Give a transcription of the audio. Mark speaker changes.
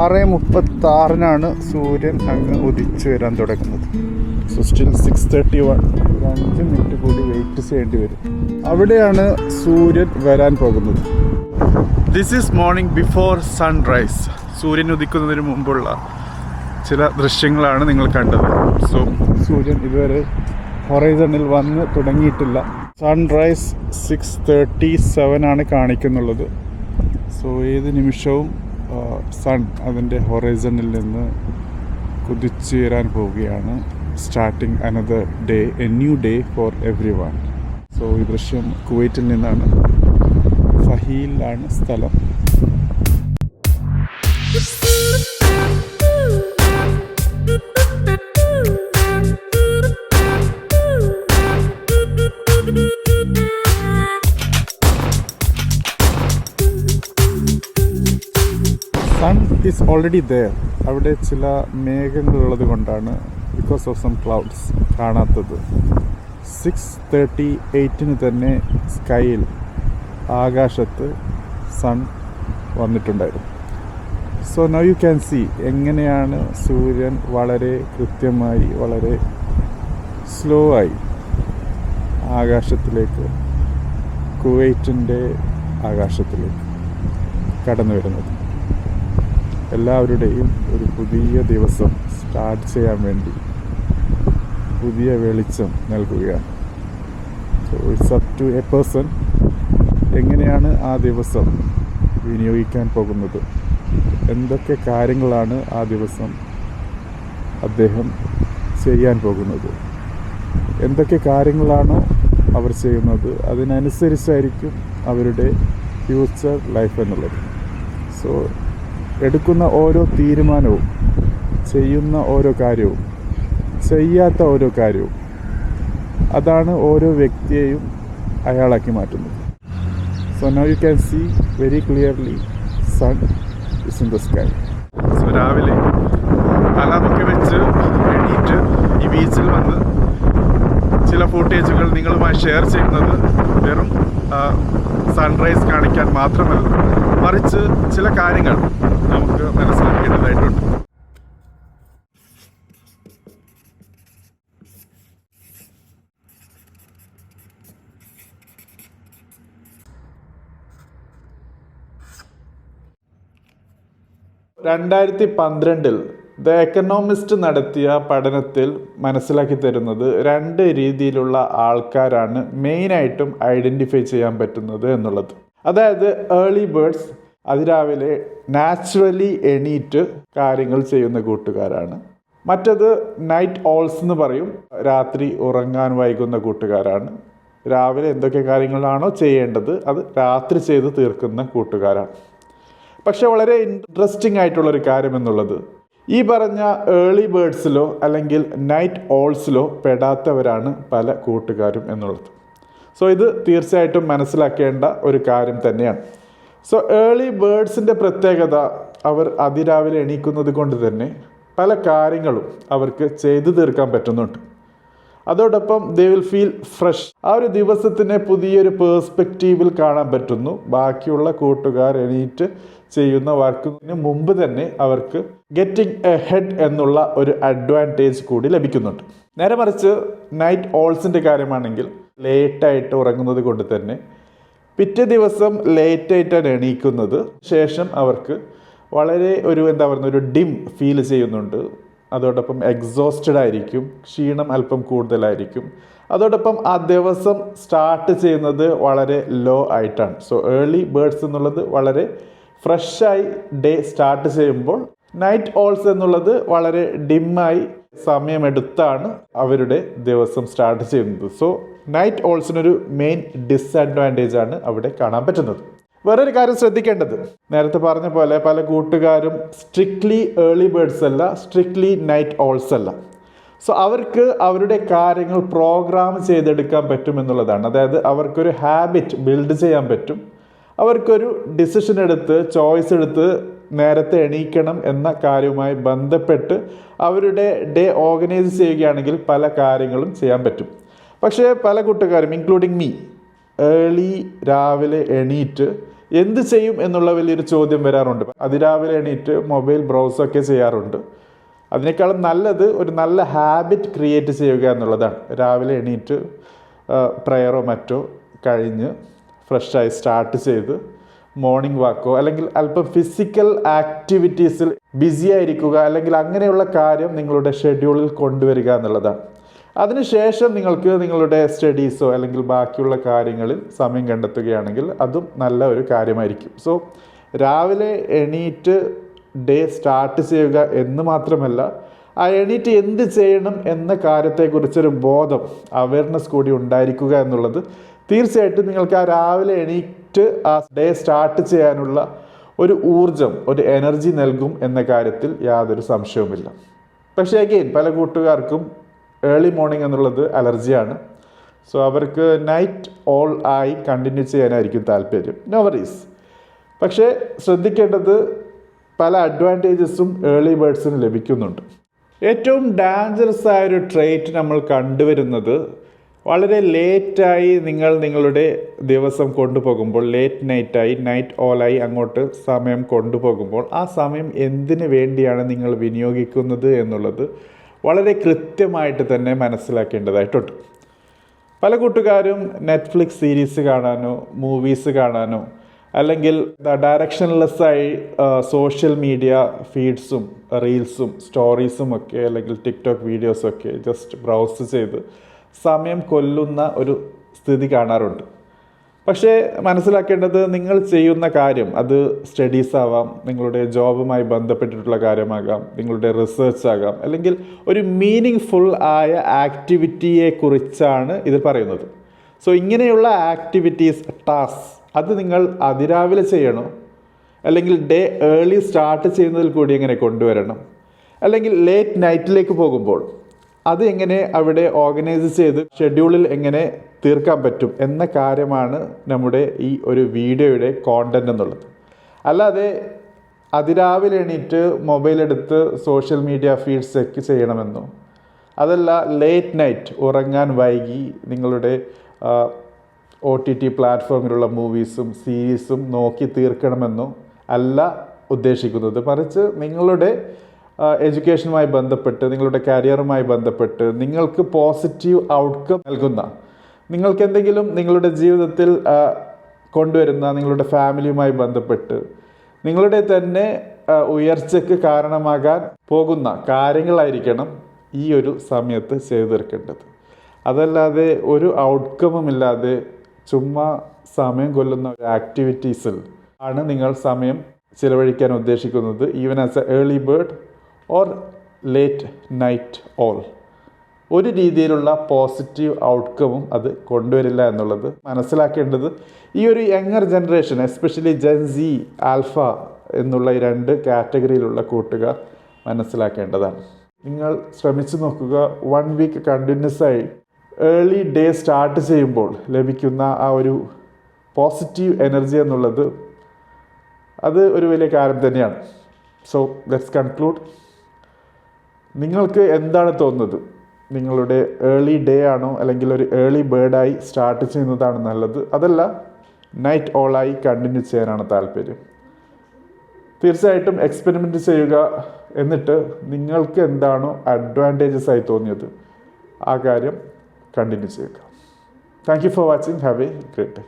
Speaker 1: 6:36 സൂര്യൻ അങ്ങ് ഉദിച്ചു വരാൻ തുടങ്ങുന്നത്. So still 6:31. 5 മിനിറ്റ് കൂടി വെയിറ്റ് ചെയ്യേണ്ടി വരും. അവിടെയാണ് സൂര്യൻ വരാൻ പോകുന്നത്. This is morning before sunrise. സൂര്യൻ ഉദിക്കുന്നതിന് മുമ്പുള്ള ചില ദൃശ്യങ്ങളാണ് നിങ്ങൾ കണ്ടത്. സോ സൂര്യൻ ഇതുവരെ ഹൊറൈസണിൽ വന്ന് തുടങ്ങിയിട്ടില്ല. സൺറൈസ് 6:37 കാണിക്കുന്നുള്ളത്. സോ ഏത് നിമിഷവും സൺ അതിൻ്റെ ഹൊറൈസണിൽ നിന്ന് കുതിച്ചുയരാൻ പോവുകയാണ്. Starting another day, a new day for everyone. So ഈ ദൃശ്യം കുവൈറ്റിൽ നിന്നാണ്. ഫഹീലാണ് സ്ഥലം. Sun is already there. അവിടെ ചില മേഘങ്ങളുള്ളത് കൊണ്ടാണ്, ബിക്കോസ് ഓഫ് സം ക്ലൗഡ്സ്, കാണാത്തത്. 6:38 തന്നെ സ്കൈയിൽ, ആകാശത്ത് സൺ വന്നിട്ടുണ്ടായിരുന്നു. So now you can see എങ്ങനെയാണ് സൂര്യൻ വളരെ കൃത്യമായി, വളരെ സ്ലോ ആയി ആകാശത്തിലേക്ക്, കുവൈറ്റിൻ്റെ ആകാശത്തിലേക്ക് കടന്നു വരുന്നത്. എല്ലാവരുടെയും ഒരു പുതിയ ദിവസം സ്റ്റാർട്ട് ചെയ്യാൻ വേണ്ടി പുതിയ വെളിച്ചം നൽകുകയാണ്. So it's up to a person എങ്ങനെയാണ് ആ ദിവസം വിനിയോഗിക്കാൻ പോകുന്നത്, എന്തൊക്കെ കാര്യങ്ങളാണ് ആ ദിവസം അദ്ദേഹം ചെയ്യാൻ പോകുന്നത്, എന്തൊക്കെ കാര്യങ്ങളാണോ അവർ ചെയ്യുന്നത് അതിനനുസരിച്ചായിരിക്കും അവരുടെ ഫ്യൂച്ചർ ലൈഫ് എന്നുള്ളത്. സോ എടുക്കുന്ന ഓരോ തീരുമാനവും, ചെയ്യുന്ന ഓരോ കാര്യവും, ചെയ്യാത്ത ഓരോ കാര്യവും, അതാണ് ഓരോ വ്യക്തിയെയും അയാളാക്കി മാറ്റുന്നത്. So now you can see very clearly sun is in the sky. So രാവിലെ അലാമൊക്കെ വെച്ച് എണീറ്റ് ഈ ബീച്ചിൽ വന്ന് ചില ഫൂട്ടേജുകൾ നിങ്ങളുമായി ഷെയർ ചെയ്യുന്നത് വെറും സൺറൈസ് കാണിക്കാൻ മാത്രമല്ല, മറിച്ച് ചില കാര്യങ്ങൾ നമുക്ക് മനസ്സിലാക്കേണ്ടതായിട്ടുണ്ട്. ദ എക്കണോമിസ്റ്റ് നടത്തിയ പഠനത്തിൽ മനസ്സിലാക്കി തരുന്നത് 2 രീതിയിലുള്ള ആൾക്കാരാണ് മെയിനായിട്ടും ഐഡൻറ്റിഫൈ ചെയ്യാൻ പറ്റുന്നത് എന്നുള്ളത്. അതായത് ഏർലി ബേർഡ്സ്, അതിരാവിലെ നാച്ചുറലി എണീറ്റ് കാര്യങ്ങൾ ചെയ്യുന്ന കൂട്ടുകാരാണ്. മറ്റത് നൈറ്റ് ഓൾസ് എന്ന് പറയും, രാത്രി ഉറങ്ങാൻ വൈകുന്ന കൂട്ടുകാരാണ്. രാവിലെ എന്തൊക്കെ കാര്യങ്ങളാണോ ചെയ്യേണ്ടത് അത് രാത്രി ചെയ്ത് തീർക്കുന്ന കൂട്ടുകാരാണ്. പക്ഷെ വളരെ ഇൻട്രസ്റ്റിംഗ് ആയിട്ടുള്ളൊരു കാര്യം എന്നുള്ളത്, ഈ പറഞ്ഞ ഏർലി ബേർഡ്സിലോ അല്ലെങ്കിൽ നൈറ്റ് ഓൾസിലോ പെടാത്തവരാണ് പല കൂട്ടുകാരും എന്നുള്ളത്. സോ ഇത് തീർച്ചയായിട്ടും മനസ്സിലാക്കേണ്ട ഒരു കാര്യം തന്നെയാണ്. സോ ഏർലി ബേർഡ്സിൻ്റെ പ്രത്യേകത, അവർ അതിരാവിലെ എണീക്കുന്നത് കൊണ്ട് തന്നെ പല കാര്യങ്ങളും അവർക്ക് ചെയ്തു തീർക്കാൻ പറ്റുന്നുണ്ട്. അതോടൊപ്പം ദേ വിൽ ഫീൽ ഫ്രഷ്. ആ ഒരു ദിവസത്തിനെ പുതിയൊരു പേഴ്സ്പെക്റ്റീവിൽ കാണാൻ പറ്റുന്നു. ബാക്കിയുള്ള കൂട്ടുകാർ എണീറ്റ് ചെയ്യുന്ന വർക്കിന് മുമ്പ് തന്നെ അവർക്ക് ഗെറ്റിംഗ് എ ഹെഡ് എന്നുള്ള ഒരു അഡ്വാൻറ്റേജ് കൂടി ലഭിക്കുന്നുണ്ട്. നേരെ മറിച്ച് നൈറ്റ് ഓൾസിൻ്റെ കാര്യമാണെങ്കിൽ ലേറ്റായിട്ട് ഉറങ്ങുന്നത് കൊണ്ട് തന്നെ പിറ്റേ ദിവസം ലേറ്റായിട്ടാണ് എണീക്കുന്നത്. ശേഷം അവർക്ക് വളരെ ഒരു ഡിം ഫീൽ ചെയ്യുന്നുണ്ട്. അതോടൊപ്പം എക്സോസ്റ്റഡ് ആയിരിക്കും, ക്ഷീണം അല്പം കൂടുതലായിരിക്കും. അതോടൊപ്പം ആ ദിവസം സ്റ്റാർട്ട് ചെയ്യുന്നത് വളരെ ലോ ആയിട്ടാണ്. സോ ഏർലി ബേർഡ്സ് എന്നുള്ളത് വളരെ ഫ്രഷായി ഡേ സ്റ്റാർട്ട് ചെയ്യുമ്പോൾ, നൈറ്റ് ഓൾസ് എന്നുള്ളത് വളരെ ഡിമ്മായി സമയമെടുത്താണ് അവരുടെ ദിവസം സ്റ്റാർട്ട് ചെയ്യുന്നത്. സോ നൈറ്റ് ഓൾസിനൊരു മെയിൻ ഡിസ്അഡ്വാൻറ്റേജ് ആണ് അവിടെ കാണാൻ പറ്റുന്നത്. വേറൊരു കാര്യം ശ്രദ്ധിക്കേണ്ടത്, നേരത്തെ പറഞ്ഞ പോലെ പല കൂട്ടുകാരും സ്ട്രിക്ട്ലി ഏർലി ബേർഡ്സ് അല്ല, സ്ട്രിക്ട്ലി നൈറ്റ് ഓൾസ് അല്ല. സോ അവർക്ക് അവരുടെ കാര്യങ്ങൾ പ്രോഗ്രാം ചെയ്തെടുക്കാൻ പറ്റും എന്നുള്ളതാണ്. അതായത് അവർക്കൊരു ഹാബിറ്റ് ബിൽഡ് ചെയ്യാൻ പറ്റും. അവർക്കൊരു ഡിസിഷൻ എടുത്ത്, ചോയ്സ് എടുത്ത് നേരത്തെ എണീക്കണം എന്ന കാര്യവുമായി ബന്ധപ്പെട്ട് അവരുടെ ഡേ ഓർഗനൈസ് ചെയ്യുകയാണെങ്കിൽ പല കാര്യങ്ങളും ചെയ്യാൻ പറ്റും. പക്ഷേ പല കൂട്ടുകാരും ഇൻക്ലൂഡിങ് മീ രാവിലെ എണീറ്റ് എന്ത് ചെയ്യും എന്നുള്ള വലിയൊരു ചോദ്യം വരാറുണ്ട്. അതിരാവിലെ എണീറ്റ് മൊബൈൽ ബ്രൗസൊക്കെ ചെയ്യാറുണ്ട്. അതിനേക്കാളും നല്ലത് ഒരു നല്ല ഹാബിറ്റ് ക്രിയേറ്റ് ചെയ്യുക എന്നുള്ളതാണ്. രാവിലെ എണീറ്റ് പ്രയറോ മറ്റോ കഴിഞ്ഞ് ഫ്രഷായി സ്റ്റാർട്ട് ചെയ്ത് മോർണിംഗ് വാക്കോ അല്ലെങ്കിൽ അല്പം ഫിസിക്കൽ ആക്ടിവിറ്റീസിൽ ബിസി ആയിരിക്കുക, അല്ലെങ്കിൽ അങ്ങനെയുള്ള കാര്യം നിങ്ങളുടെ ഷെഡ്യൂളിൽ കൊണ്ടുവരിക എന്നുള്ളതാണ്. അതിനുശേഷം നിങ്ങൾക്ക് നിങ്ങളുടെ സ്റ്റഡീസോ അല്ലെങ്കിൽ ബാക്കിയുള്ള കാര്യങ്ങളിൽ സമയം കണ്ടെത്തുകയാണെങ്കിൽ അതും നല്ല ഒരു കാര്യമായിരിക്കും. സോ രാവിലെ എണീറ്റ് ഡേ സ്റ്റാർട്ട് ചെയ്യുക എന്ന് മാത്രമല്ല, ആ എണീറ്റ് എന്ത് ചെയ്യണം എന്ന കാര്യത്തെക്കുറിച്ചൊരു ബോധം, അവയർനെസ് കൂടി ഉണ്ടായിരിക്കുക എന്നുള്ളത് തീർച്ചയായിട്ടും നിങ്ങൾക്ക് ആ രാവിലെ എണീറ്റ് ആ ഡേ സ്റ്റാർട്ട് ചെയ്യാനുള്ള ഒരു ഊർജം, ഒരു എനർജി നൽകും എന്ന കാര്യത്തിൽ യാതൊരു സംശയവുമില്ല. പക്ഷേ അഗെയിൻ പല കൂട്ടുകാർക്കും ഏർലി മോർണിംഗ് എന്നുള്ളത് അലർജിയാണ്. സോ അവർക്ക് നൈറ്റ് ഓൾ ആയി കണ്ടിന്യൂ ചെയ്യാനായിരിക്കും താല്പര്യം. No worries. പക്ഷേ ശ്രദ്ധിക്കേണ്ടത് പല അഡ്വാൻറ്റേജസും ഏർലി ബേർഡ്സിന് ലഭിക്കുന്നുണ്ട്. ഏറ്റവും ഡേഞ്ചറസ് ആയൊരു ട്രേറ്റ് നമ്മൾ കണ്ടുവരുന്നത് വളരെ ലേറ്റായി നിങ്ങൾ നിങ്ങളുടെ ദിവസം കൊണ്ടുപോകുമ്പോൾ, ലേറ്റ് നൈറ്റായി, നൈറ്റ് ഓളായി അങ്ങോട്ട് സമയം കൊണ്ടുപോകുമ്പോൾ ആ സമയം എന്തിനു വേണ്ടിയാണ് നിങ്ങൾ വിനിയോഗിക്കുന്നത് എന്നുള്ളത് വളരെ കൃത്യമായിട്ട് തന്നെ മനസ്സിലാക്കേണ്ടതായിട്ടുണ്ട്. പല കൂട്ടുകാരും നെറ്റ്ഫ്ലിക്സ് സീരീസ് കാണാനോ മൂവീസ് കാണാനോ അല്ലെങ്കിൽ ഡയറക്ഷൻലെസ്സായി സോഷ്യൽ മീഡിയ ഫീഡ്സും റീൽസും സ്റ്റോറീസും ഒക്കെ അല്ലെങ്കിൽ ടിക്ടോക്ക് വീഡിയോസൊക്കെ ജസ്റ്റ് ബ്രൗസ് ചെയ്ത് സമയം കൊല്ലുന്ന ഒരു സ്ഥിതി കാണാറുണ്ട്. പക്ഷേ മനസ്സിലാക്കേണ്ടത്, നിങ്ങൾ ചെയ്യുന്ന കാര്യം അത് സ്റ്റഡീസ് ആവാം, നിങ്ങളുടെ ജോബുമായി ബന്ധപ്പെട്ടിട്ടുള്ള കാര്യമാകാം, നിങ്ങളുടെ റിസർച്ച് ആകാം, അല്ലെങ്കിൽ ഒരു മീനിങ് ഫുൾ ആയ ആക്ടിവിറ്റിയെക്കുറിച്ചാണ് ഇതിൽ പറയുന്നത്. സോ ഇങ്ങനെയുള്ള ആക്ടിവിറ്റീസ്, ടാസ്ക് അത് നിങ്ങൾ അതിരാവിലെ ചെയ്യണോ, അല്ലെങ്കിൽ ഡേ ഏർലി സ്റ്റാർട്ട് ചെയ്യുന്നതിൽ കൂടി എങ്ങനെ കൊണ്ടുവരണം, അല്ലെങ്കിൽ ലേറ്റ് നൈറ്റിലേക്ക് പോകുമ്പോൾ അത് എങ്ങനെ അവിടെ ഓർഗനൈസ് ചെയ്ത് ഷെഡ്യൂളിൽ എങ്ങനെ തീർക്കാൻ പറ്റും എന്ന കാര്യമാണ് നമ്മുടെ ഈ ഒരു വീഡിയോയുടെ കോണ്ടന്റ് എന്നുള്ളത്. അല്ലാതെ അതിരാവിലെ എണീറ്റ് മൊബൈൽ എടുത്ത് സോഷ്യൽ മീഡിയ ഫീഡ് ചെക്ക് ചെയ്യണമെന്നോ, അതല്ല ലേറ്റ് നൈറ്റ് ഉറങ്ങാൻ വൈകി നിങ്ങളുടെ OTT പ്ലാറ്റ്ഫോമിലുള്ള മൂവീസും സീരീസും നോക്കി തീർക്കണമെന്നോ അല്ല ഉദ്ദേശിക്കുന്നത്. മറിച്ച് നിങ്ങളുടെ എഡ്യൂക്കേഷനുമായി ബന്ധപ്പെട്ട്, നിങ്ങളുടെ കരിയറുമായി ബന്ധപ്പെട്ട് നിങ്ങൾക്ക് പോസിറ്റീവ് ഔട്ട്കം നൽകുന്ന, നിങ്ങൾക്ക് എന്തെങ്കിലും നിങ്ങളുടെ ജീവിതത്തിൽ കൊണ്ടുവരുന്ന, നിങ്ങളുടെ ഫാമിലിയുമായി ബന്ധപ്പെട്ട് നിങ്ങളുടെ തന്നെ ഉയർച്ചയ്ക്ക് കാരണമാകാൻ പോകുന്ന കാര്യങ്ങളായിരിക്കണം ഈ ഒരു സമയത്ത് ചെയ്തു തീർക്കേണ്ടത്. അതല്ലാതെ ഒരു ഔട്ട്കമും ഇല്ലാതെ ചുമ്മാ സമയം കൊല്ലുന്ന ഒരു ആക്ടിവിറ്റീസിൽ ആണ് നിങ്ങൾ സമയം ചിലവഴിക്കാൻ ഉദ്ദേശിക്കുന്നത്, even as A early bird or late night all. ഒരു രീതിയിലുള്ള പോസിറ്റീവ് ഔട്ട്കമും അത് കൊണ്ടുവരില്ല എന്നുള്ളത് മനസ്സിലാക്കേണ്ടത് ഈ ഒരു younger generation, especially Gen Z, alpha എന്നുള്ള ഈ 2 കാറ്റഗറിയിലുള്ള കൂട്ടുകാർ മനസ്സിലാക്കേണ്ടതാണ്. നിങ്ങൾ ശ്രമിച്ചു നോക്കുക, 1 വീക്ക് കണ്ടിന്യൂസ് ആയി ഏർലി ഡേ സ്റ്റാർട്ട് ചെയ്യുമ്പോൾ ലഭിക്കുന്ന ആ ഒരു പോസിറ്റീവ് എനർജി എന്നുള്ളത് അത് ഒരു വലിയ കാര്യം തന്നെയാണ്. So let's conclude. നിങ്ങൾക്ക് എന്താണ് തോന്നുന്നത്? നിങ്ങളുടെ ഏർലി ഡേ ആണോ, അല്ലെങ്കിൽ ഒരു ഏർലി ബേർഡായി സ്റ്റാർട്ട് ചെയ്യുന്നതാണ് നല്ലത്, അതല്ല നൈറ്റ് ഓളായി കണ്ടിന്യൂ ചെയ്യാനാണ് താല്പര്യം? തീർച്ചയായിട്ടും എക്സ്പെരിമെൻറ്റ് ചെയ്യുക. എന്നിട്ട് നിങ്ങൾക്ക് എന്താണോ അഡ്വാൻറ്റേജസ് ആയി തോന്നിയത് ആ കാര്യം കണ്ടിന്യൂ ചെയ്യുക. Thank you for watching. Have A great day.